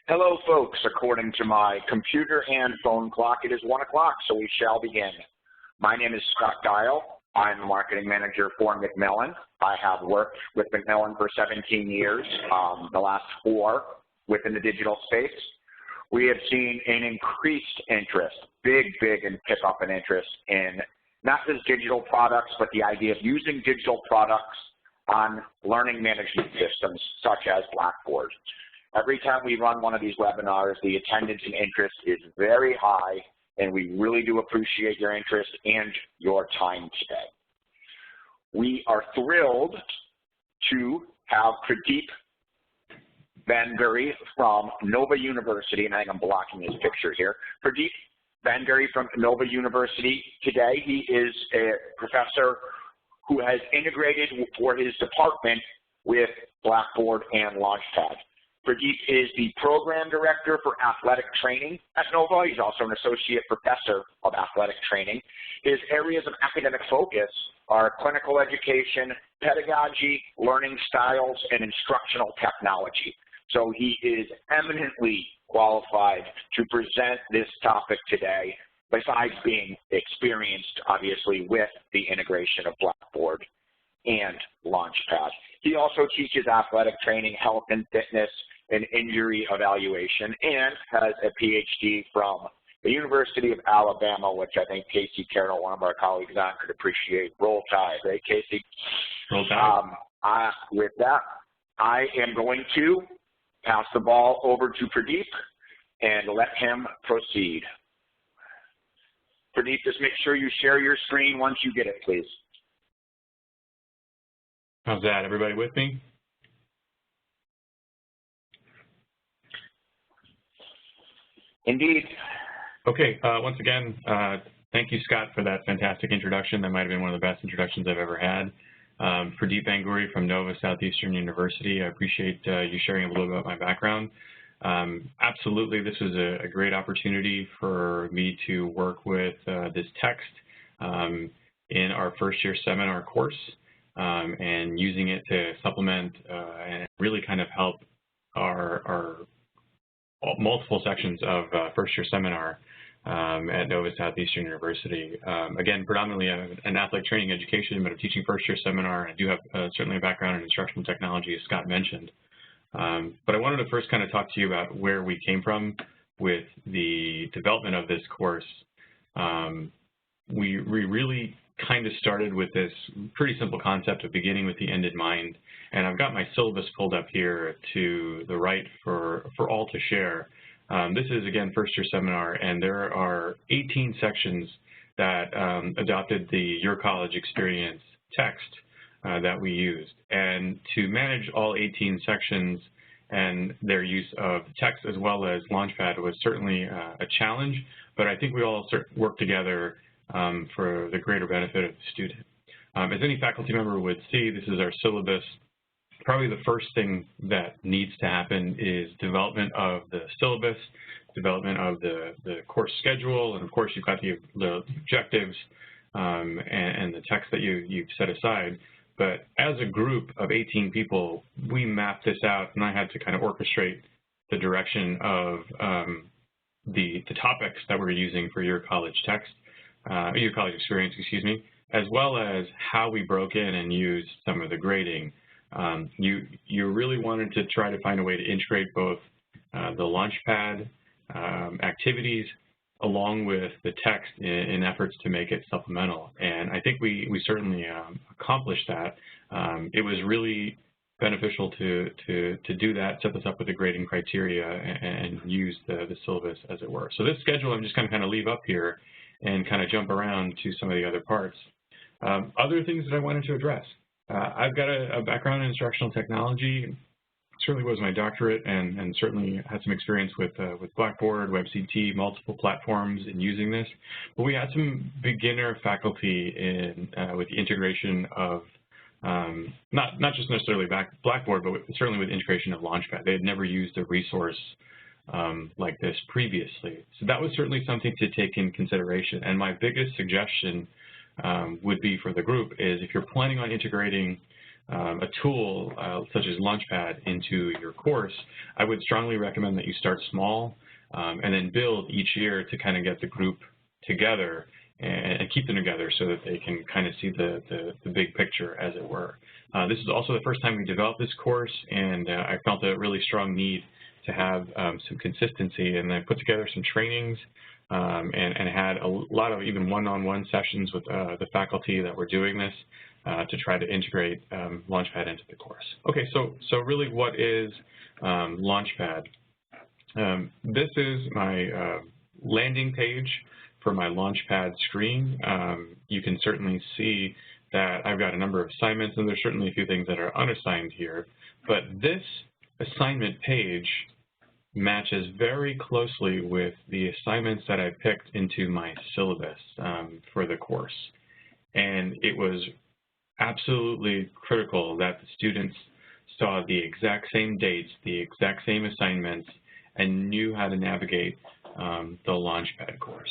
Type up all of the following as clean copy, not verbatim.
Hello, folks. According to my computer and phone clock, it is 1 o'clock, so we shall begin. My name is Scott Dial. I'm the marketing manager for Macmillan. I have worked with Macmillan for 17 years, the last 4 within the digital space. We have seen an increased interest, big and pick up an interest in not just digital products, but the idea of using digital products on learning management systems such as Blackboard. Every time we run one of these webinars, the attendance and interest is very high, and we really do appreciate your interest and your time today. We are thrilled to have Pradeep Vanguri from Nova University, and I think I'm blocking his picture here. Pradeep Vanguri from Nova University today. He is a professor who has integrated for his department with Blackboard and LaunchPad. Pradeep is the program director for athletic training at Nova. He's also an associate professor of athletic training. His areas of academic focus are clinical education, pedagogy, learning styles, and instructional technology. So he is eminently qualified to present this topic today, besides being experienced, obviously, with the integration of Blackboard and LaunchPad. He also teaches athletic training, health and fitness, and injury evaluation, and has a PhD from the University of Alabama, which I think Casey Carroll, one of our colleagues on, could appreciate. Roll Tide, right, Casey? Roll Tide. With that, I am going to pass the ball over to Pradeep and let him proceed. Pradeep, just make sure you share your screen once you get it, please. How's that? Everybody with me? Indeed. Okay, once again, thank you, Scott, for that fantastic introduction. That might have been one of the best introductions I've ever had. Pradeep Vanguri from Nova Southeastern University. I appreciate you sharing a little bit about my background. Absolutely, this was a great opportunity for me to work with this text in our first year seminar course and using it to supplement and really kind of help our multiple sections of first year seminar at Nova Southeastern University. Again, predominantly an athletic training education, but I'm teaching first year seminar. I do have certainly a background in instructional technology, as Scott mentioned. But I wanted to first kind of talk to you about where we came from with the development of this course. We really kind of started with this pretty simple concept of beginning with the end in mind. And I've got my syllabus pulled up here to the right for all to share. This is, again, first year seminar, and there are 18 sections that adopted the Your College Experience text that we used. And to manage all 18 sections and their use of text as well as Launchpad was certainly a challenge, but I think we all worked together for the greater benefit of the student. As any faculty member would see, this is our syllabus. Probably the first thing that needs to happen is development of the syllabus, development of the course schedule, and of course you've got the objectives and the text that you've set aside. But as a group of 18 people, we mapped this out, and I had to kind of orchestrate the direction of the topics that we're using for your college text, your college experience, excuse me, as well as how we broke in and used some of the grading. You really wanted to try to find a way to integrate both the Launchpad activities along with the text in efforts to make it supplemental. And I think we certainly accomplished that. It was really beneficial to do that, set this up with the grading criteria and use the syllabus, as it were. So this schedule I'm just going to kind of leave up here and kind of jump around to some of the other parts. Other things that I wanted to address. I've got a background in instructional technology. Certainly was my doctorate, and certainly had some experience with Blackboard, WebCT, multiple platforms in using this. But we had some beginner faculty in with the integration of not just necessarily Blackboard, but certainly with integration of Launchpad. They had never used a resource like this previously. So that was certainly something to take in consideration. And my biggest suggestion would be for the group is if you're planning on integrating a tool such as Launchpad into your course, I would strongly recommend that you start small and then build each year to kind of get the group together and keep them together so that they can kind of see the big picture, as it were. This is also the first time we developed this course, and I felt a really strong need to have some consistency, and I put together some trainings and had a lot of even one-on-one sessions with the faculty that were doing this to try to integrate Launchpad into the course. Okay, so really what is Launchpad? This is my landing page for my Launchpad screen. You can certainly see that I've got a number of assignments, and there's certainly a few things that are unassigned here, but this assignment page matches very closely with the assignments that I picked into my syllabus for the course. And it was absolutely critical that the students saw the exact same dates, the exact same assignments, and knew how to navigate the Launchpad course.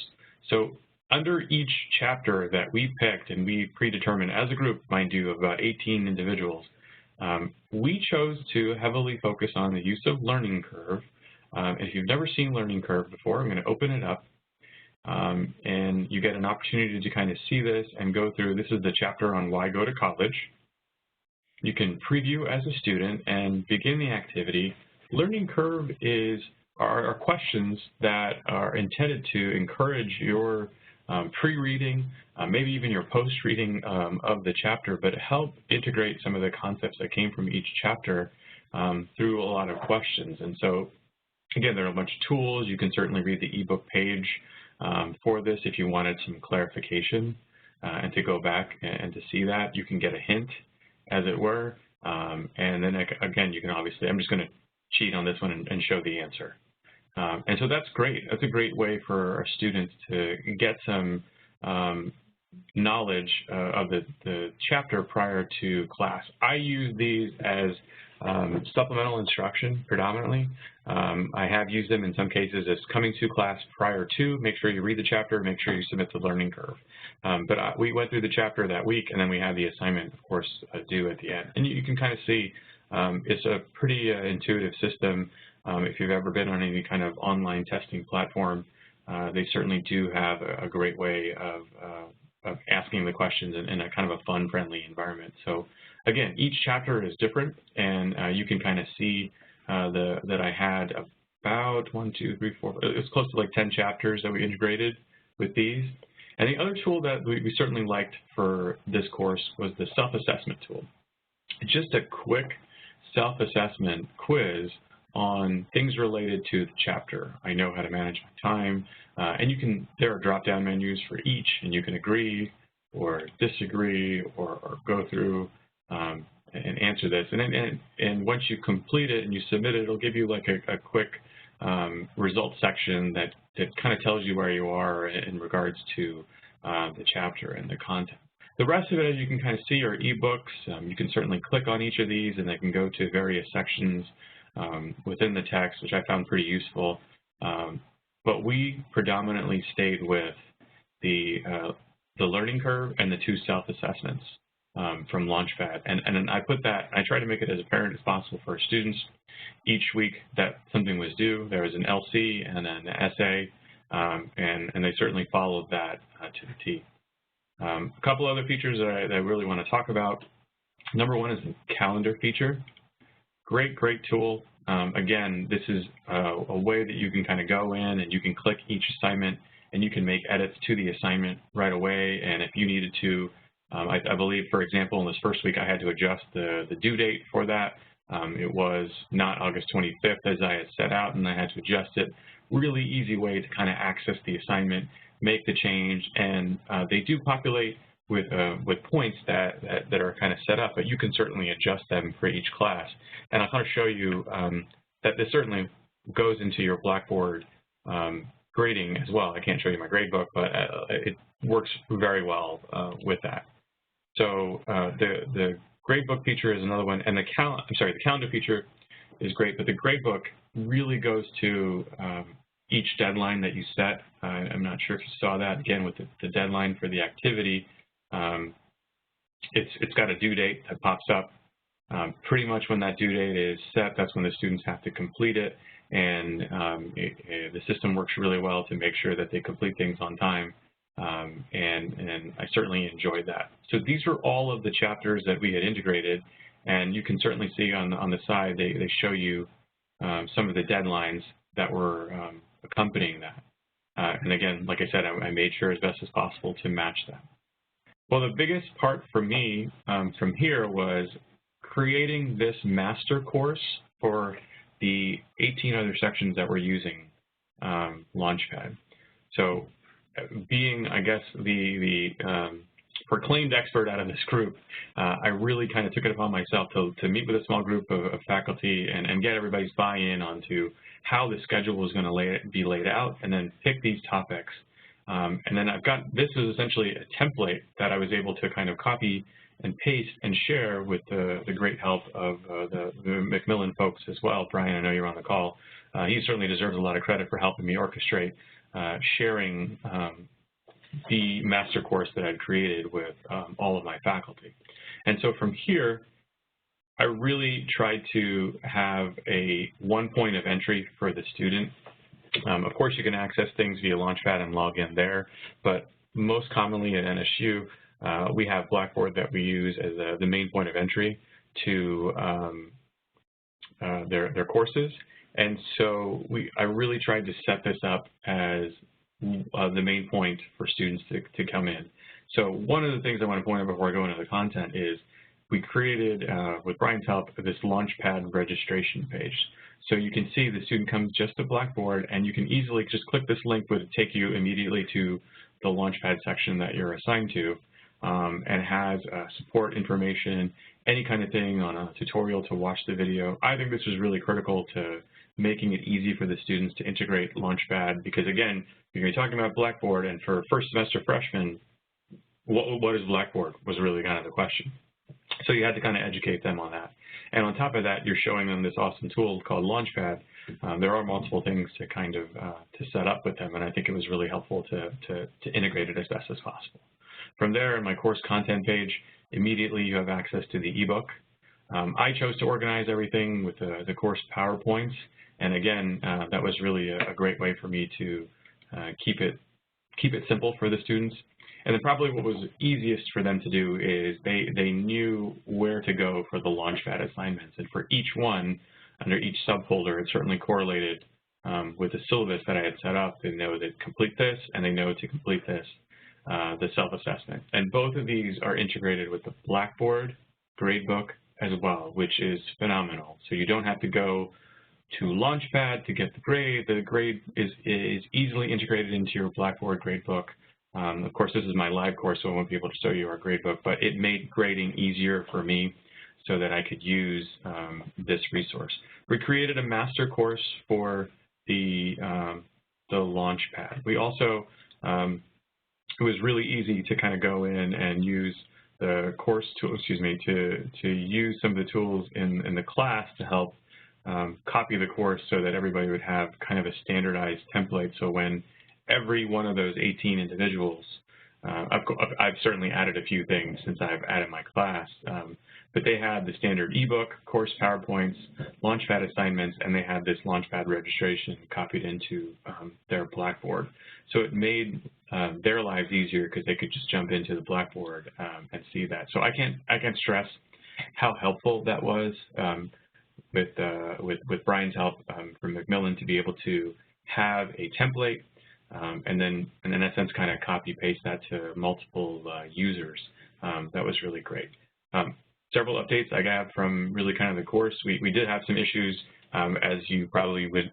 So under each chapter that we picked, and we predetermined as a group, mind you, of about 18 individuals, we chose to heavily focus on the use of learning curve. If you've never seen learning curve before, I'm going to open it up, and you get an opportunity to kind of see this and go through. This is the chapter on why go to college. You can preview as a student and begin the activity. Learning curve are questions that are intended to encourage your pre-reading, maybe even your post-reading of the chapter, but help integrate some of the concepts that came from each chapter through a lot of questions. And so, again, there are a bunch of tools. You can certainly read the ebook page for this if you wanted some clarification and to go back and to see that. You can get a hint, as it were. And then, again, you can obviously, I'm just going to cheat on this one and show the answer. And so that's great. That's a great way for our students to get some knowledge of the chapter prior to class. I use these as supplemental instruction predominantly. I have used them in some cases as coming to class prior to. Make sure you read the chapter, make sure you submit the learning curve. But we went through the chapter that week, and then we had the assignment, of course, due at the end. And you can kind of see it's a pretty intuitive system. If you've ever been on any kind of online testing platform, they certainly do have a great way of asking the questions in a kind of a fun, friendly environment. So again, each chapter is different, and you can kind of see that I had about 1, 2, 3, 4, it's close to like 10 chapters that we integrated with these. And the other tool that we certainly liked for this course was the self-assessment tool. Just a quick self-assessment quiz on things related to the chapter. I know how to manage my time, and there are drop-down menus for each, and you can agree or disagree or go through and answer this. And once you complete it and you submit it, it'll give you like a quick results section that kind of tells you where you are in regards to the chapter and the content. The rest of it, as you can kind of see, are ebooks. You can certainly click on each of these, and they can go to various sections within the text, which I found pretty useful. But we predominantly stayed with the learning curve and the 2 self-assessments from Launchpad. And I try to make it as apparent as possible for our students. Each week that something was due, there was an LC and an essay, and they certainly followed that to the T. A couple other features that I really want to talk about. Number one is the calendar feature. Great tool. Again, this is a way that you can kind of go in and you can click each assignment and you can make edits to the assignment right away. And if you needed to, I believe, for example, in this first week, I had to adjust the due date for that. It was not August 25th as I had set out, and I had to adjust it. Really easy way to kind of access the assignment, make the change, and they do populate with points that are kind of set up, but you can certainly adjust them for each class. And I'll kind of show you that this certainly goes into your Blackboard grading as well. I can't show you my grade book, but it works very well with that. So the gradebook feature is another one, and the calendar feature is great, but the gradebook really goes to each deadline that you set. I'm not sure if you saw that, again, with the deadline for the activity. It's got a due date that pops up Pretty much when that due date is set, that's when the students have to complete it, and the system works really well to make sure that they complete things on time, and I certainly enjoyed that. So these were all of the chapters that we had integrated, and you can certainly see on the side, they show you some of the deadlines that were accompanying that. And again, like I said, I made sure as best as possible to match that. Well, the biggest part for me from here was creating this master course for the 18 other sections that we're using Launchpad. So being, I guess, the proclaimed expert out of this group, I really kind of took it upon myself to meet with a small group of faculty and get everybody's buy-in onto how the schedule was going to be laid out, and then pick these topics. And then this is essentially a template that I was able to kind of copy and paste and share with the great help of the Macmillan folks as well. Brian, I know you're on the call. He certainly deserves a lot of credit for helping me orchestrate sharing the master course that I'd created with all of my faculty. And so from here, I really tried to have one point of entry for the student. Of course, you can access things via Launchpad and log in there, but most commonly at NSU, we have Blackboard that we use as the main point of entry to their courses. And so I really tried to set this up as the main point for students to come in. So one of the things I want to point out before I go into the content is we created, with Brian's help, this Launchpad registration page. So you can see the student comes just to Blackboard, and you can easily just click this link, would take you immediately to the Launchpad section that you're assigned to, and has support information, any kind of thing on a tutorial to watch the video. I think this was really critical to making it easy for the students to integrate Launchpad, because again, you're talking about Blackboard, and for first semester freshmen, what is Blackboard was really kind of the question. So you had to kind of educate them on that. And on top of that, you're showing them this awesome tool called Launchpad. There are multiple things to kind of to set up with them, and I think it was really helpful to integrate it as best as possible. From there, in my course content page, immediately you have access to the ebook. I chose to organize everything with the course PowerPoints, and again, that was really a great way for me to keep it simple for the students. And then probably what was easiest for them to do is they knew where to go for the Launchpad assignments. And for each one, under each subfolder, it certainly correlated with the syllabus that I had set up. They know to complete this, and they know to complete this, the self-assessment. And both of these are integrated with the Blackboard gradebook as well, which is phenomenal. So you don't have to go to Launchpad to get the grade. The grade is easily integrated into your Blackboard gradebook. Of course, this is my live course, so I won't be able to show you our gradebook, but it made grading easier for me so that I could use this resource. We created a master course for the Launchpad. We also, it was really easy to kind of go in and use the course tool, to use some of the tools in the class to help copy the course so that everybody would have kind of a standardized template. So when every one of those 18 individuals, I've certainly added a few things since I've added my class, but they had the standard ebook, course PowerPoints, Launchpad assignments, and they had this Launchpad registration copied into their Blackboard. So it made their lives easier because they could just jump into the Blackboard and see that. So I can't stress how helpful that was with Brian's help from Macmillan to be able to have a template and then in essence kind of copy paste that to multiple users. That was really great. Several updates I got from really kind of the course. We did have some issues, as you probably would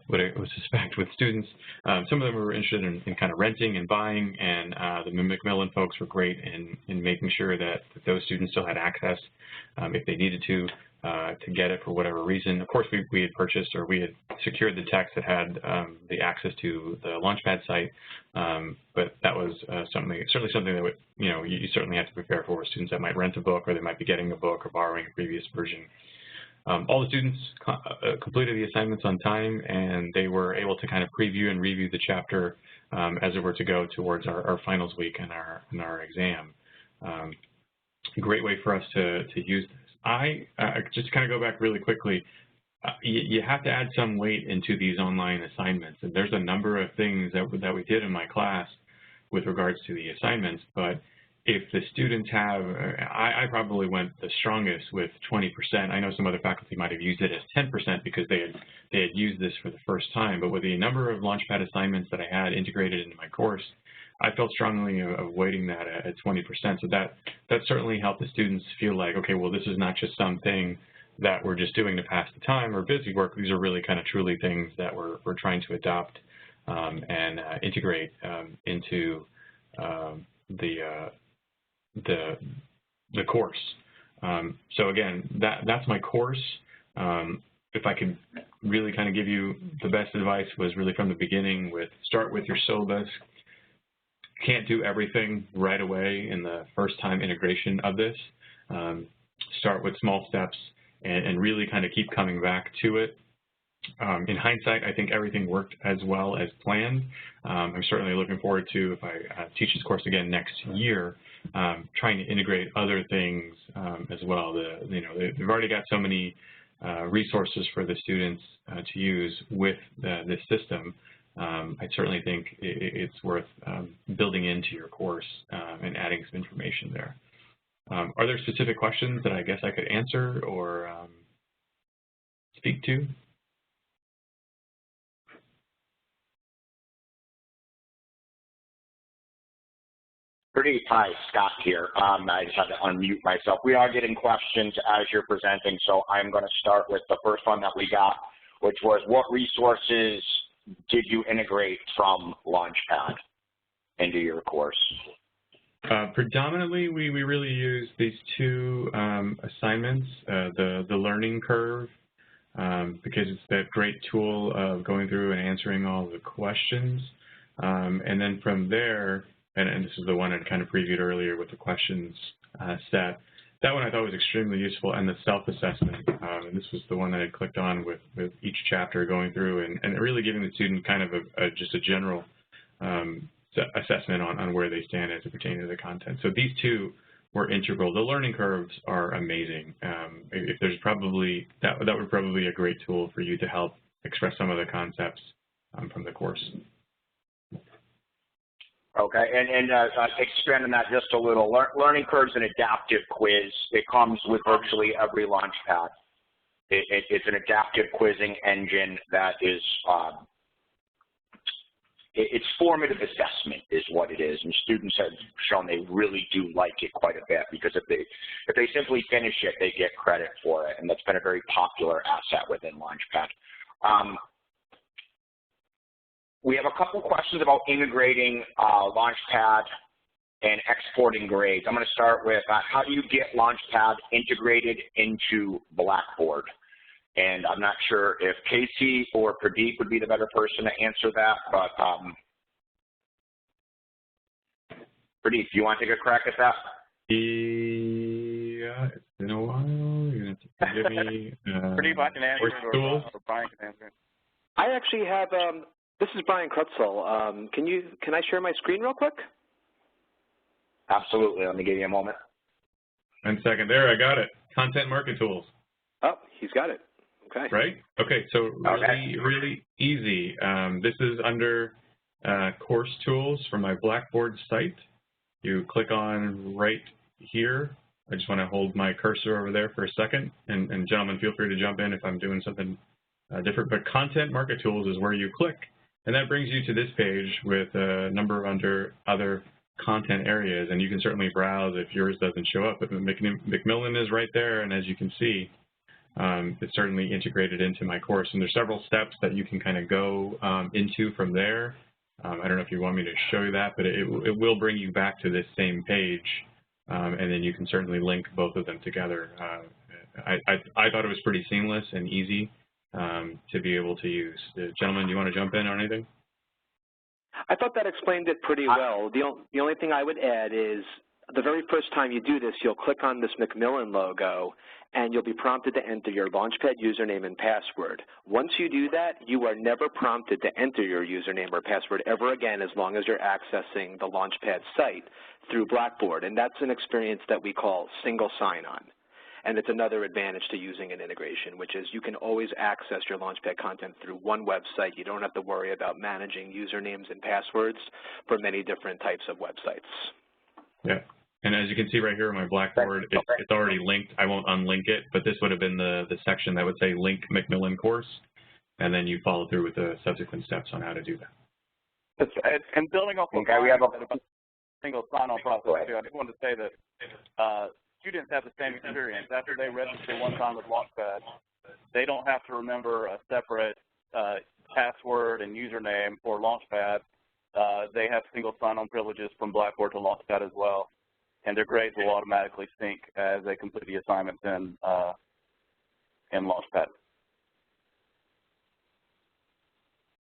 suspect with students. Some of them were interested in kind of renting and buying, and the Macmillan folks were great in making sure that those students still had access if they needed to get it for whatever reason. Of course, we had purchased, or we had secured the text that had the access to the Launchpad site, but that was certainly something that would, you certainly have to prepare for students that might rent a book, or they might be getting a book or borrowing a previous version. All the students completed the assignments on time, and they were able to kind of preview and review the chapter as it were to go towards our finals week and our exam. Great way for us to use this. I just kind of go back really quickly. You have to add some weight into these online assignments, and there's a number of things that we did in my class with regards to the assignments, but if the students have, I probably went the strongest with 20%. I know some other faculty might have used it as 10% because they had used this for the first time, but with the number of Launchpad assignments that I had integrated into my course, I felt strongly of weighting that at 20%. So that certainly helped the students feel like, okay, well, this is not just something that we're just doing to pass the time or busy work. These are really kind of truly things that we're trying to adopt and integrate into the course. So again, that's my course. If I could really kind of give you the best advice was really from the beginning with start with your syllabus. Can't do everything right away in the first time integration of this. Start with small steps and really kind of keep coming back to it. In hindsight, I think everything worked as well as planned. I'm certainly looking forward to, if I teach this course again next year, trying to integrate other things as well. They've already got so many resources for the students to use with this system. I certainly think it's worth building into your course and adding some information there. Are there specific questions that I guess I could answer or speak to? Pradeep, hi, Scott here. I just had to unmute myself. We are getting questions as you're presenting, so I'm going to start with the first one that we got, which was what resources did you integrate from Launchpad into your course? Predominantly, we really use these two assignments, the learning curve, because it's that great tool of going through and answering all the questions. And then from there, and this is the one I kind of previewed earlier with the questions set, that one I thought was extremely useful, and the self-assessment. And this was the one that I clicked on with each chapter going through and really giving the student kind of just a general assessment on where they stand as it pertains to the content. So these two were integral. The learning curves are amazing. If there's probably, that would probably be a great tool for you to help express some of the concepts from the course. Okay, and expand on that just a little. Learning curves an adaptive quiz. It comes with virtually every Launchpad. It's an adaptive quizzing engine that is, it's formative assessment is what it is, and students have shown they really do like it quite a bit because if they simply finish it, they get credit for it, and that's been a very popular asset within Launchpad. We have a couple questions about integrating Launchpad and exporting grades. I'm going to start with how do you get Launchpad integrated into Blackboard? And I'm not sure if Casey or Pradeep would be the better person to answer that, but Pradeep, do you want to take a crack at that? Yeah, it's been a while. You're going to have to forgive me. Pradeep, I can answer it, or Brian can answer it. I actually have, this is Brian Krutzel. Can I share my screen real quick? Absolutely. Let me give you a moment. 1 second. There, I got it. Content market tools. Oh, he's got it. Okay. Right? Okay, so really easy. This is under course tools from my Blackboard site. You click on right here. I just want to hold my cursor over there for a second. And gentlemen, feel free to jump in if I'm doing something different. But content market tools is where you click. And that brings you to this page with a number under other content areas. And you can certainly browse if yours doesn't show up. But Macmillan is right there. And as you can see, it's certainly integrated into my course. And there's several steps that you can kind of go into from there. I don't know if you want me to show you that, but it will bring you back to this same page. And then you can certainly link both of them together. I thought it was pretty seamless and easy to be able to use. Gentlemen, do you want to jump in on anything? I thought that explained it pretty well. The only thing I would add is the very first time you do this, you'll click on this Macmillan logo, and you'll be prompted to enter your Launchpad username and password. Once you do that, you are never prompted to enter your username or password ever again as long as you're accessing the Launchpad site through Blackboard, and that's an experience that we call single sign-on. And it's another advantage to using an integration, which is you can always access your Launchpad content through one website. You don't have to worry about managing usernames and passwords for many different types of websites. Yeah. And as you can see right here on my Blackboard, it's already linked. I won't unlink it, but this would have been the section that would say link Macmillan course, and then you follow through with the subsequent steps on how to do that. And building off of we have a single sign-on process too, I just wanted to say that students have the same experience. After they register one time with Launchpad, they don't have to remember a separate password and username for Launchpad. They have single sign-on privileges from Blackboard to Launchpad as well, and their grades will automatically sync as they complete the assignments in Launchpad.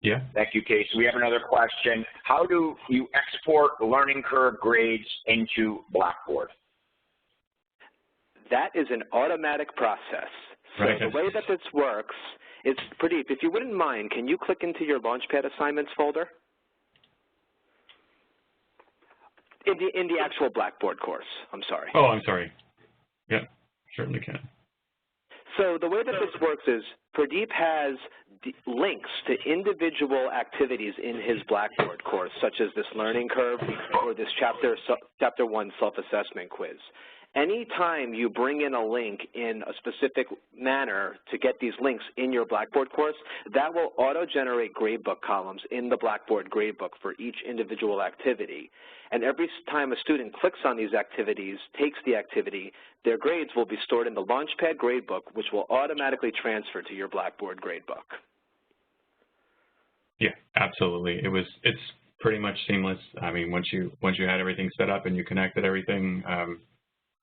Yeah. Thank you, Casey. We have another question. How do you export learning curve grades into Blackboard? That is an automatic process. So the way that this works is, Pradeep, if you wouldn't mind, can you click into your Launchpad assignments folder? In the actual Blackboard course, I'm sorry. Oh, I'm sorry. Yeah, certainly can. So the way that this works is Pradeep has links to individual activities in his Blackboard course, such as this learning curve or this chapter 1 self-assessment quiz. Anytime you bring in a link in a specific manner to get these links in your Blackboard course, that will auto-generate gradebook columns in the Blackboard gradebook for each individual activity. And every time a student clicks on these activities, takes the activity, their grades will be stored in the Launchpad gradebook, which will automatically transfer to your Blackboard gradebook. Yeah, absolutely. It's pretty much seamless. I mean, once you had everything set up and you connected everything,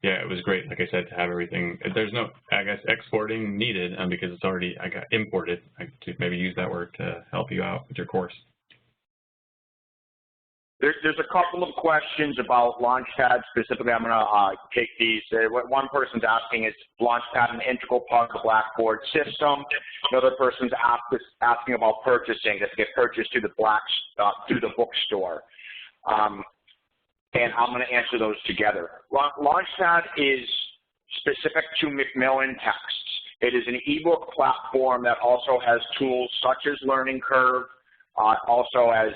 yeah, it was great. Like I said, to have everything. There's no, I guess, exporting needed because it's already imported. I could maybe use that word to help you out with your course. There's a couple of questions about Launchpad specifically. I'm going to take these. What one person's asking is Launchpad an integral part of the Blackboard system. Another person's asking about purchasing. Does it get purchased through the bookstore? And I'm going to answer those together. Launchpad is specific to Macmillan texts. It is an ebook platform that also has tools such as Learning Curve, also has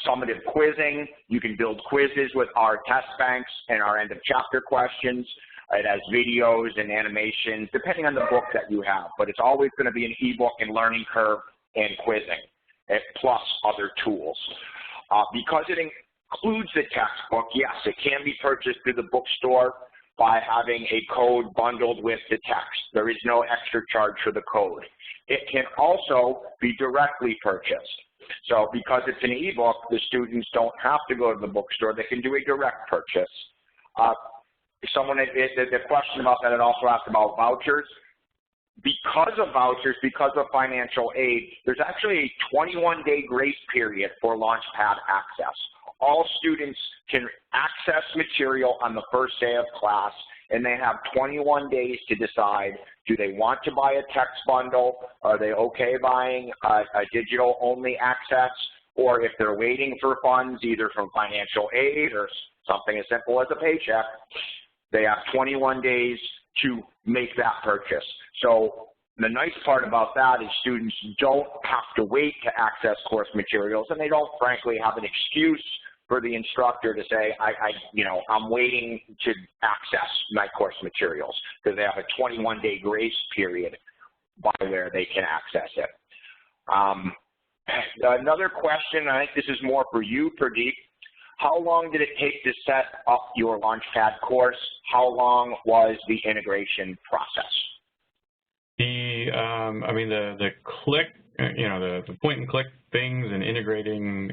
summative quizzing. You can build quizzes with our test banks and our end of chapter questions. It has videos and animations, depending on the book that you have. But it's always going to be an ebook and Learning Curve and quizzing, plus other tools. Because it includes the textbook, yes, it can be purchased through the bookstore by having a code bundled with the text. There is no extra charge for the code. It can also be directly purchased. So because it's an ebook, the students don't have to go to the bookstore. They can do a direct purchase. The question about that, it also asked about vouchers. Because of vouchers, because of financial aid, there's actually a 21-day grace period for Launchpad access. All students can access material on the first day of class, and they have 21 days to decide, do they want to buy a text bundle? Are they okay buying a digital-only access? Or if they're waiting for funds, either from financial aid or something as simple as a paycheck, they have 21 days to make that purchase. So the nice part about that is students don't have to wait to access course materials, and they don't, frankly, have an excuse for the instructor to say, I'm waiting to access my course materials, because they have a 21-day grace period by where they can access it. Another question, I think this is more for you, Pradeep. How long did it take to set up your Launchpad course? How long was the integration process? The click, the point and click things and integrating,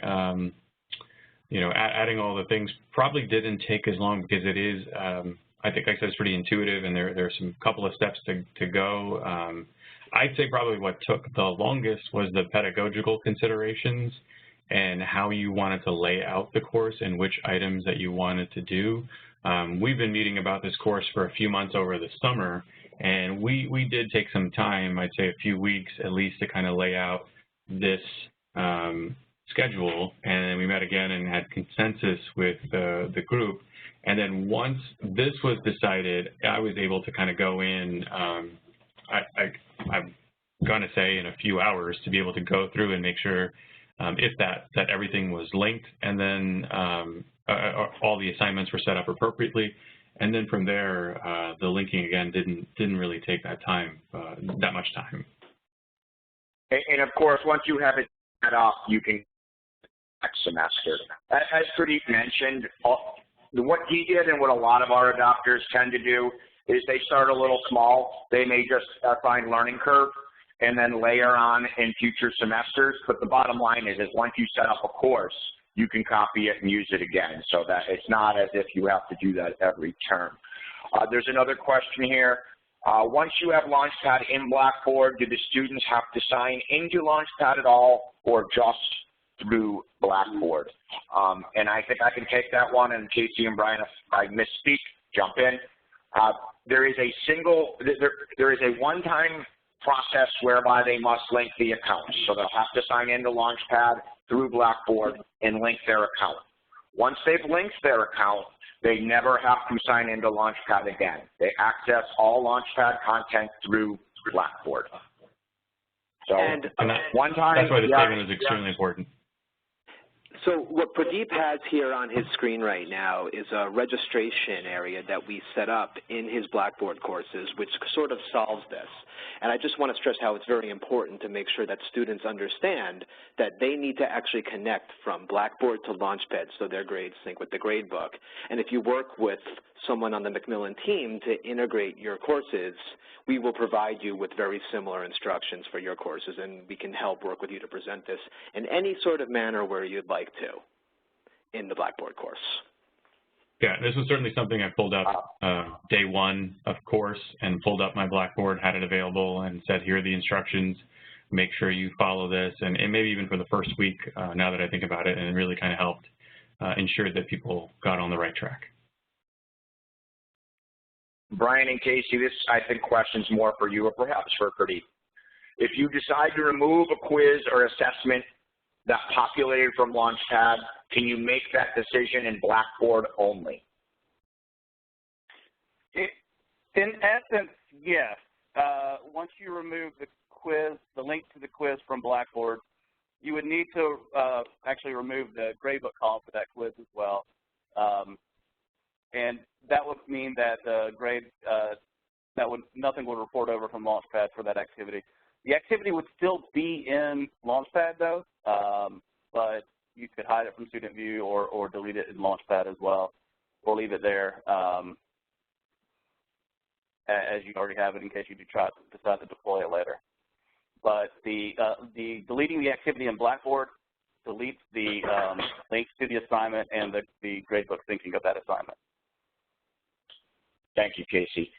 adding all the things probably didn't take as long, because it is, I think like I said, it's pretty intuitive, and there are some couple of steps to go. I'd say probably what took the longest was the pedagogical considerations and how you wanted to lay out the course and which items that you wanted to do. We've been meeting about this course for a few months over the summer, and we did take some time, I'd say a few weeks at least, to kind of lay out this schedule, and then we met again and had consensus with the group. And then once this was decided, I was able to kind of go in, I'm going to say in a few hours, to be able to go through and make sure if that everything was linked, and then all the assignments were set up appropriately. And then from there, the linking again didn't really take that much time. And of course, once you have it set up, you can next semester. As Pradeep mentioned, what he did and what a lot of our adopters tend to do is they start a little small. They may just find learning curve and then layer on in future semesters. But the bottom line is once you set up a course, you can copy it and use it again, so that it's not as if you have to do that every term. There's another question here. Once you have Launchpad in Blackboard, do the students have to sign into Launchpad at all, or just through Blackboard? And I think I can take that one, and Casey and Brian, if I misspeak, jump in. There is a one-time process whereby they must link the accounts. So they'll have to sign into Launchpad through Blackboard and link their account. Once they've linked their account, they never have to sign into Launchpad again. They access all Launchpad content through Blackboard. So one time, that's why the statement is extremely important. So what Pradeep has here on his screen right now is a registration area that we set up in his Blackboard courses, which sort of solves this. And I just want to stress how it's very important to make sure that students understand that they need to actually connect from Blackboard to Launchpad so their grades sync with the gradebook. And if you work with someone on the Macmillan team to integrate your courses, we will provide you with very similar instructions for your courses, and we can help work with you to present this in any sort of manner where you'd like to in the Blackboard course. Yeah, this was certainly something I pulled up day one of course, and pulled up my Blackboard, had it available, and said, here are the instructions. Make sure you follow this, and maybe even for the first week, now that I think about it, and it really kind of helped ensure that people got on the right track. Brian and Casey, this, I think, question's more for you or perhaps for Pradeep. If you decide to remove a quiz or assessment that populated from Launchpad, can you make that decision in Blackboard only? In essence, yes. Once you remove the quiz, the link to the quiz from Blackboard, you would need to actually remove the gradebook column for that quiz as well. And that would mean that nothing would report over from Launchpad for that activity. The activity would still be in Launchpad though, but you could hide it from student view or delete it in Launchpad as well, or leave it there as you already have it in case you decide to deploy it later. But the deleting the activity in Blackboard deletes the links to the assignment and the gradebook syncing of that assignment. Thank you, Casey.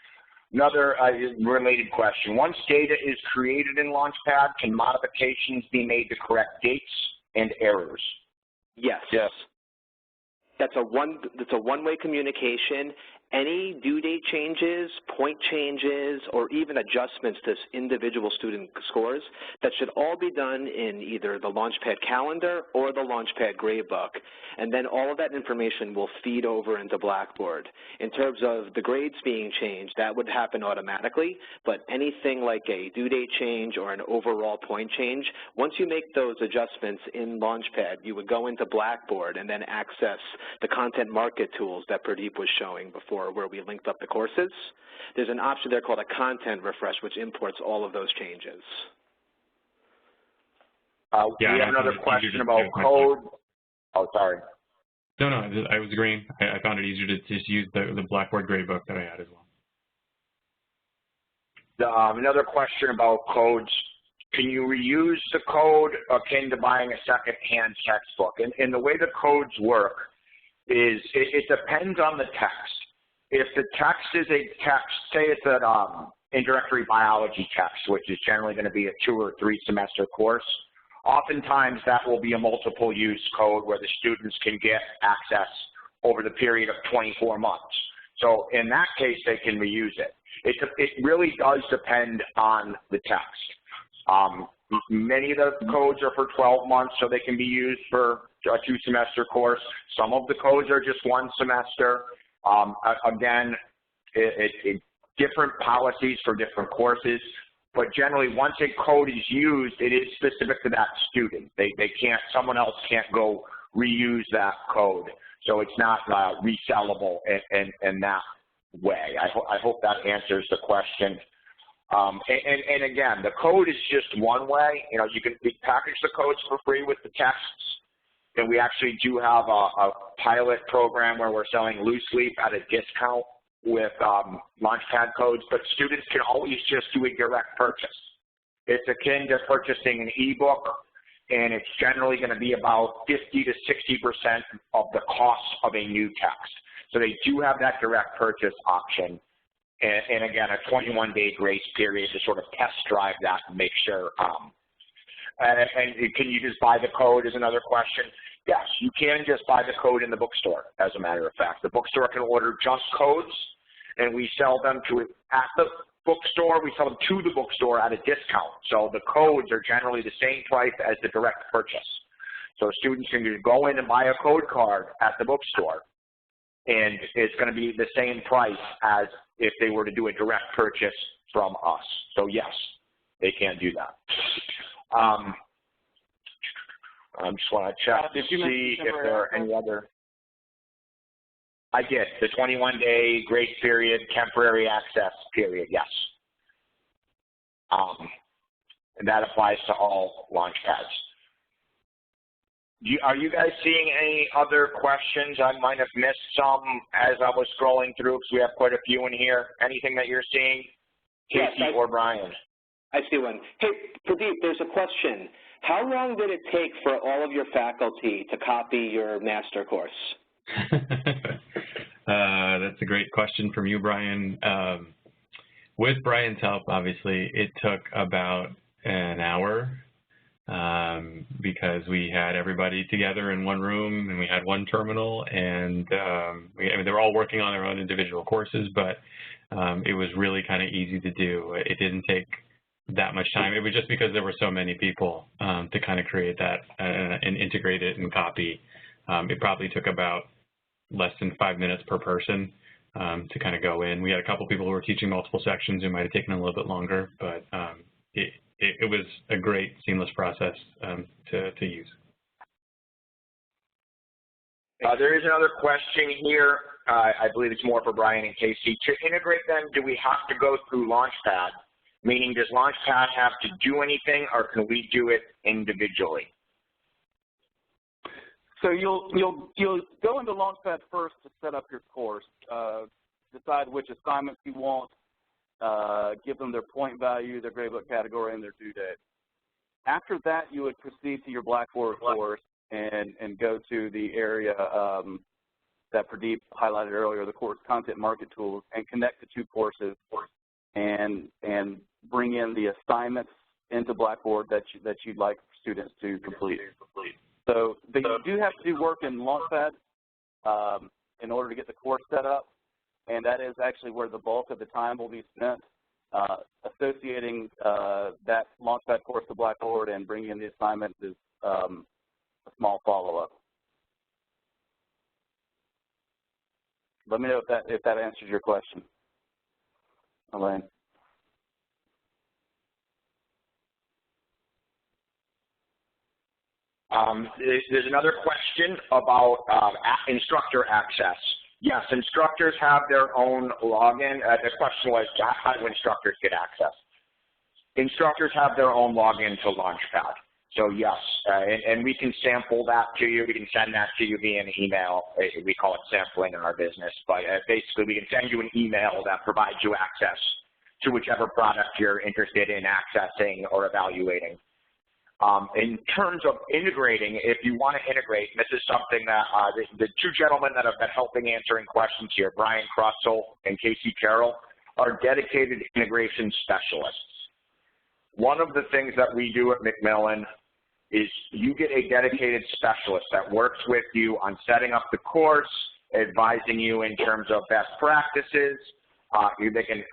Another related question. Once data is created in Launchpad, can modifications be made to correct dates and errors? Yes. Yes. That's a one-way communication. Any due date changes, point changes, or even adjustments to individual student scores, that should all be done in either the Launchpad calendar or the Launchpad gradebook. And then all of that information will feed over into Blackboard. In terms of the grades being changed, that would happen automatically, but anything like a due date change or an overall point change, once you make those adjustments in Launchpad, you would go into Blackboard and then access the content market tools that Pradeep was showing before, where we linked up the courses. There's an option there called a content refresh, which imports all of those changes. We have another question about code. Oh, sorry. No, I was agreeing. I found it easier to just use the Blackboard gradebook that I had as well. Another question about codes. Can you reuse the code akin to buying a second-hand textbook? And the way the codes work is it depends on the text. If the text is a text, say it's an introductory biology text, which is generally going to be a 2 or 3 semester course, oftentimes that will be a multiple use code where the students can get access over the period of 24 months. So in that case, they can reuse it. It really does depend on the text. Many of the codes are for 12 months, so they can be used for a 2-semester course. Some of the codes are just 1 semester. Again, different policies for different courses, but generally once a code is used, it is specific to that student. They can't, someone else can't go reuse that code. So it's not resellable in that way. I hope that answers the question. And again, the code is just one way. You know, you can package the codes for free with the texts, and we actually do have a pilot program where we're selling loose leaf at a discount with Launchpad codes, but students can always just do a direct purchase. It's akin to purchasing an ebook, and it's generally going to be about 50 to 60% of the cost of a new text. So they do have that direct purchase option. And again, a 21-day grace period to sort of test drive that and make sure. And can you just buy the code is another question. Yes, you can just buy the code in the bookstore, as a matter of fact. The bookstore can order just codes, and we sell them at the bookstore. We sell them to the bookstore at a discount. So the codes are generally the same price as the direct purchase. So students can just go in and buy a code card at the bookstore, and it's going to be the same price as if they were to do a direct purchase from us. So yes, they can do that. I just want to check to see if there are any other. I did, the 21-day grace period, temporary access period, yes. And that applies to all Launchpads. Are you guys seeing any other questions? I might have missed some as I was scrolling through because we have quite a few in here. Anything that you're seeing, Casey or Brian? I see one. Hey, Pradeep, there's a question. How long did it take for all of your faculty to copy your master course? That's a great question from you, Brian. With Brian's help, obviously, it took about an hour. Because we had everybody together in one room and we had one terminal, and I mean, they were all working on their own individual courses, but it was really kind of easy to do. It didn't take that much time. It was just because there were so many people to kind of create that and integrate it and copy. It probably took about less than 5 minutes per person to kind of go in. We had a couple people who were teaching multiple sections. It might have taken a little bit longer, but it was a great seamless process to use. There is another question here. I believe it's more for Brian and Casey. To integrate them, do we have to go through Launchpad? Meaning, does Launchpad have to do anything, or can we do it individually? So you'll go into Launchpad first to set up your course, decide which assignments you want, give them their point value, their gradebook category, and their due date. After that, you would proceed to your Blackboard course and go to the area that Pradeep highlighted earlier, the course content market tools, and connect the two courses and bring in the assignments into Blackboard that you'd like students to complete. So you do have to do work in Launchpad in order to get the course set up, and that is actually where the bulk of the time will be spent, associating that Launchpad course to Blackboard and bringing in the assignments is a small follow-up. Let me know if that answers your question, Elaine. There's another question about instructor access. Yes, instructors have their own login. The question was, how do instructors get access? Instructors have their own login to Launchpad. So yes, and we can sample that to you. We can send that to you via an email. We call it sampling in our business. But basically, we can send you an email that provides you access to whichever product you're interested in accessing or evaluating. In terms of integrating, if you want to integrate, this is something that the two gentlemen that have been helping answering questions here, Brian Kruszel and Casey Carroll, are dedicated integration specialists. One of the things that we do at Macmillan is you get a dedicated specialist that works with you on setting up the course, advising you in terms of best practices. They can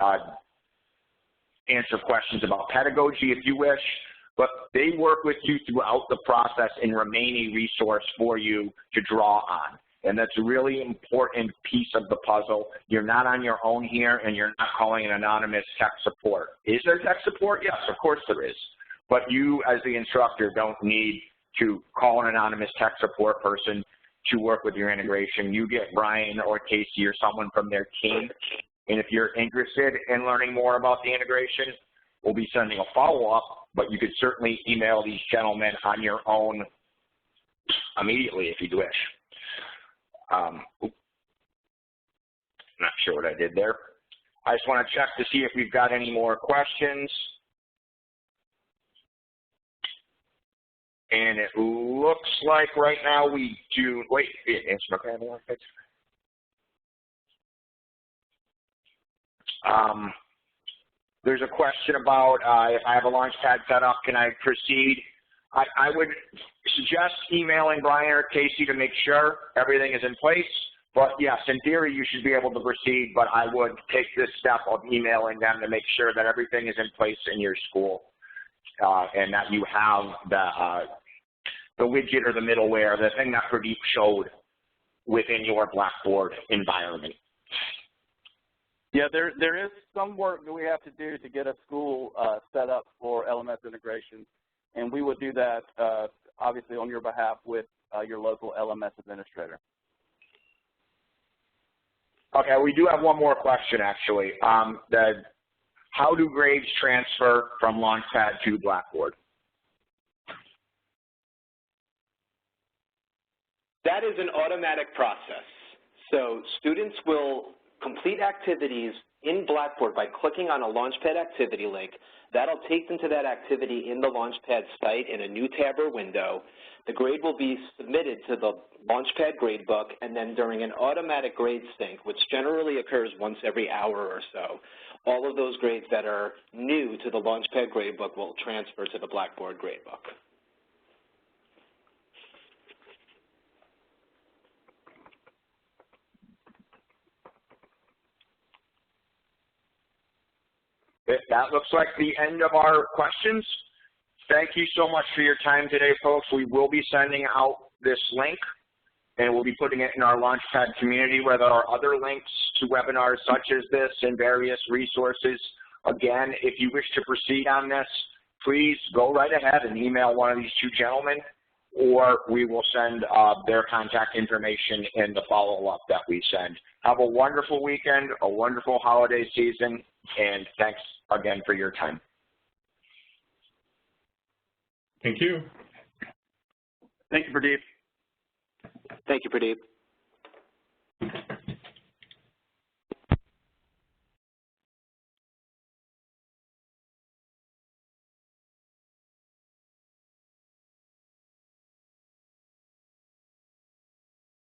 answer questions about pedagogy if you wish, but they work with you throughout the process and remain a resource for you to draw on. And that's a really important piece of the puzzle. You're not on your own here, and you're not calling an anonymous tech support. Is there tech support? Yes, of course there is. But you, as the instructor, don't need to call an anonymous tech support person to work with your integration. You get Brian or Casey or someone from their team. And if you're interested in learning more about the integration, we'll be sending a follow-up, but you could certainly email these gentlemen on your own immediately if you wish. Not sure what I did there. I just want to check to see if we've got any more questions. And it looks like right now we do, wait, there's a question about if I have a Launchpad set up, can I proceed? I would suggest emailing Brian or Casey to make sure everything is in place. But yes, in theory, you should be able to proceed, but I would take this step of emailing them to make sure that everything is in place in your school and that you have the widget or the middleware, the thing that Pradeep showed within your Blackboard environment. Yeah, there is some work that we have to do to get a school set up for LMS integration, and we would do that obviously on your behalf with your local LMS administrator. Okay, we do have one more question actually. How do grades transfer from Launchpad to Blackboard? That is an automatic process. So students will complete activities in Blackboard by clicking on a Launchpad activity link. That'll take them to that activity in the Launchpad site in a new tab or window. The grade will be submitted to the Launchpad gradebook, and then during an automatic grade sync, which generally occurs once every hour or so, all of those grades that are new to the Launchpad gradebook will transfer to the Blackboard gradebook. That looks like the end of our questions. Thank you so much for your time today, folks. We will be sending out this link, and we'll be putting it in our Launchpad community where there are other links to webinars such as this and various resources. Again, if you wish to proceed on this, please go right ahead and email one of these two gentlemen, or we will send their contact information in the follow-up that we send. Have a wonderful weekend, a wonderful holiday season, and thanks again for your time. Thank you. Thank you, Pradeep. Thank you, Pradeep.